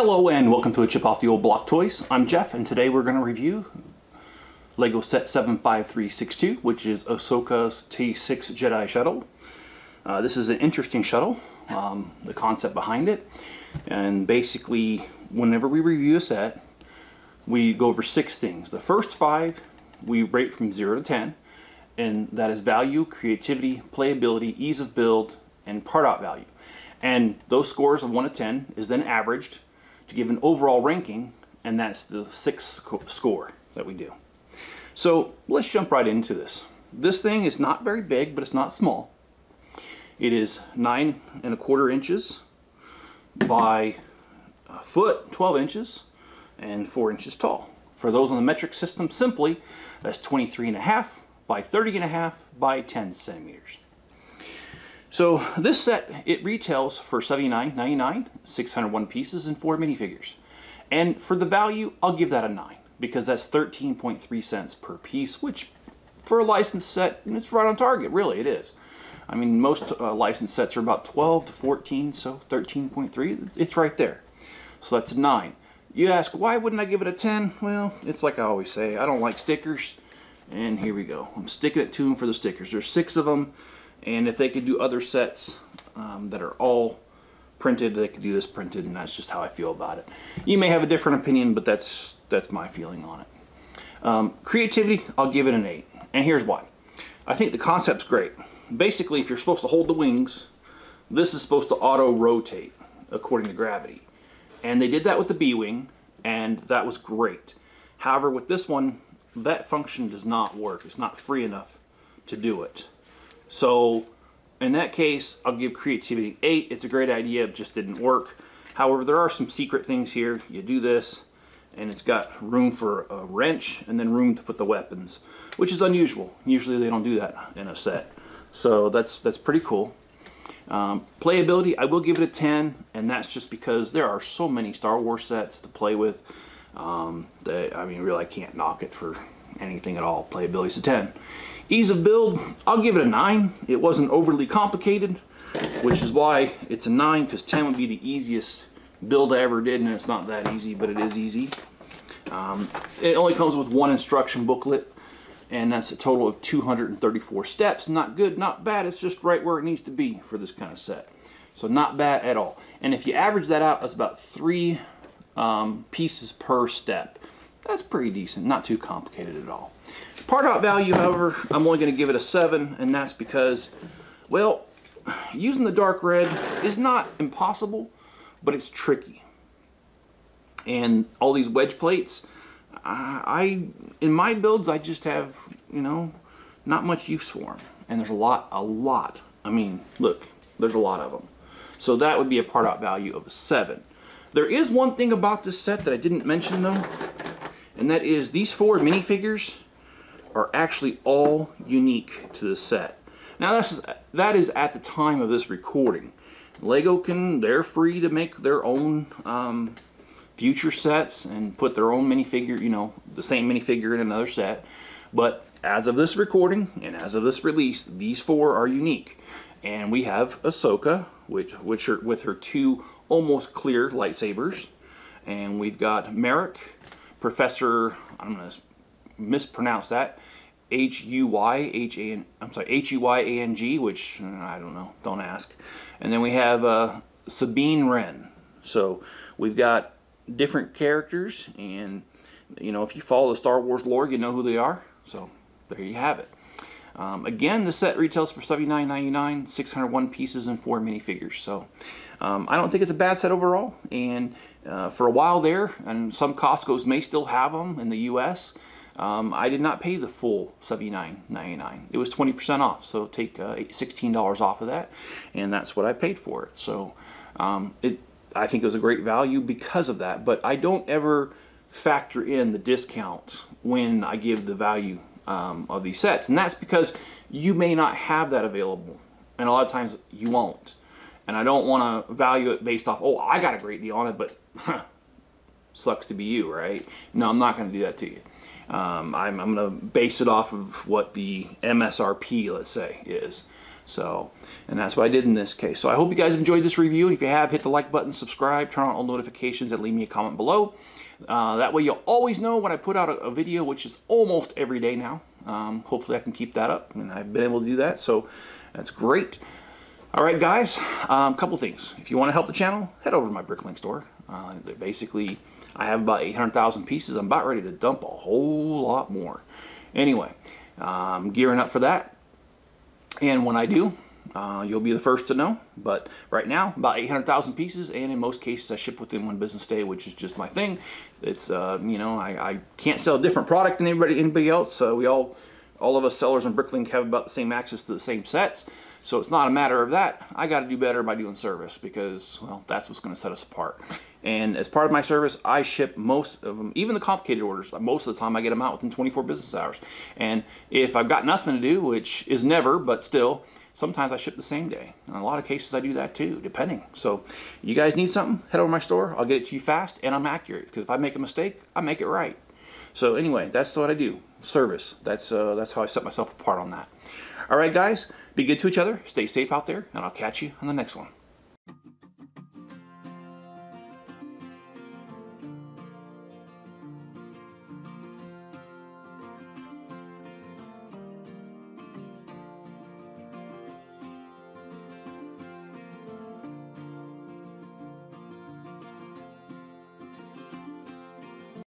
Hello and welcome to AChipOffTheOldBlockToys. I'm Jeff and today we're going to review Lego set 75362, which is Ahsoka's T-6 Jedi Shuttle. This is an interesting shuttle, the concept behind it. And basically, whenever we review a set, we go over 6 things. The first 5 we rate from 0 to 10, and that is value, creativity, playability, ease of build, and part out value. And those scores of 1 to 10 is then averaged to give an overall ranking, and that's the 6th score that we do. So let's jump right into this. This thing is not very big, but it's not small. It is 9 1/4 inches by a foot, 12 inches, and 4 inches tall. For those on the metric system, simply, that's 23.5 by 30.5 by 10 centimeters. So this set, it retails for $79.99, 601 pieces and 4 minifigures. And for the value, I'll give that a 9 because that's 13.3 cents per piece, which for a licensed set, it's right on target, really, it is. I mean, most licensed sets are about 12 to 14, so 13.3, it's right there. So that's a 9. You ask, why wouldn't I give it a 10? Well, it's like I always say, I don't like stickers, and here we go. I'm sticking it to them for the stickers. There's 6 of them. And if they could do other sets that are all printed, they could do this printed, and that's just how I feel about it. You may have a different opinion, but that's my feeling on it. Creativity, I'll give it an 8. And here's why. I think the concept's great. Basically, if you're supposed to hold the wings, this is supposed to auto-rotate according to gravity. And they did that with the B-wing, and that was great. However, with this one, that function does not work. It's not free enough to do it. So in that case, I'll give creativity 8. It's a great idea, it just didn't work. However, there are some secret things here. You do this, and it's got room for a wrench and then room to put the weapons, which is unusual. Usually they don't do that in a set. So that's pretty cool. Playability, I will give it a 10, and that's just because there are so many Star Wars sets to play with. That, I mean, really, I can't knock it for anything at all. Playability's a 10. Ease of build, I'll give it a 9. It wasn't overly complicated, which is why it's a 9, because 10 would be the easiest build I ever did, and it's not that easy, but it is easy. It only comes with 1 instruction booklet, and that's a total of 234 steps. Not good, not bad, it's just right where it needs to be for this kind of set. So not bad at all. And if you average that out, that's about 3 pieces per step. That's pretty decent, not too complicated at all. Part out value, however, I'm only going to give it a 7, and that's because, well, using the dark red is not impossible, but it's tricky. And all these wedge plates, in my builds, I just have, you know, not much use for them. And there's a lot. I mean, look, there's a lot of them. So that would be a part out value of a 7. There is one thing about this set that I didn't mention, though, and that is these 4 minifigures are actually all unique to the set. Now that is at the time of this recording. Lego they're free to make their own future sets and put their own minifigure, you know, the same minifigure in another set. But as of this recording and as of this release, these 4 are unique. And we have Ahsoka, which are with her 2 almost clear lightsabers, and we've got Merrick, Professor, I'm gonna mispronounce that, H-U-Y-A-N-G, which I don't know, don't ask. And then we have Sabine Wren. So we've got different characters, and you know, if you follow the Star Wars lore, you know who they are. So there you have it. Again, the set retails for $79.99, 601 pieces and 4 minifigures. So I don't think it's a bad set overall. And for a while there, and some Costco's may still have them in the U.S., I did not pay the full $79.99. It was 20% off, so take $16 off of that, and that's what I paid for it. So I think it was a great value because of that, but I don't ever factor in the discount when I give the value of these sets, and that's because you may not have that available, and a lot of times you won't. And I don't want to value it based off, oh, I got a great deal on it, but sucks to be you, right? No, I'm not going to do that to you. I'm going to base it off of what the MSRP, let's say, is. So, and that's what I did in this case. So I hope you guys enjoyed this review. And if you have, hit the like button, subscribe, turn on all notifications, and leave me a comment below. That way you'll always know when I put out a video, which is almost every day now. Hopefully I can keep that up, and I've been able to do that, so that's great. Alright guys, a couple things. If you want to help the channel, head over to my Bricklink store. Basically, I have about 800,000 pieces. I'm about ready to dump a whole lot more. Anyway, I'm gearing up for that. And when I do, you'll be the first to know. But right now, about 800,000 pieces, and in most cases I ship within 1 business day, which is just my thing. It's you know, I can't sell a different product than anybody else. So all of us sellers on Bricklink have about the same access to the same sets. So it's not a matter of that. I got to do better by doing service, because, well, that's what's going to set us apart. And as part of my service, I ship most of them, even the complicated orders. Most of the time I get them out within 24 business hours. And if I've got nothing to do, which is never, but still, sometimes I ship the same day. In a lot of cases I do that too, depending. So you guys need something, head over to my store. I'll get it to you fast, and I'm accurate, because if I make a mistake, I make it right. So anyway, that's what I do. Service. That's how I set myself apart on that. Alright guys, be good to each other, stay safe out there, and I'll catch you on the next one.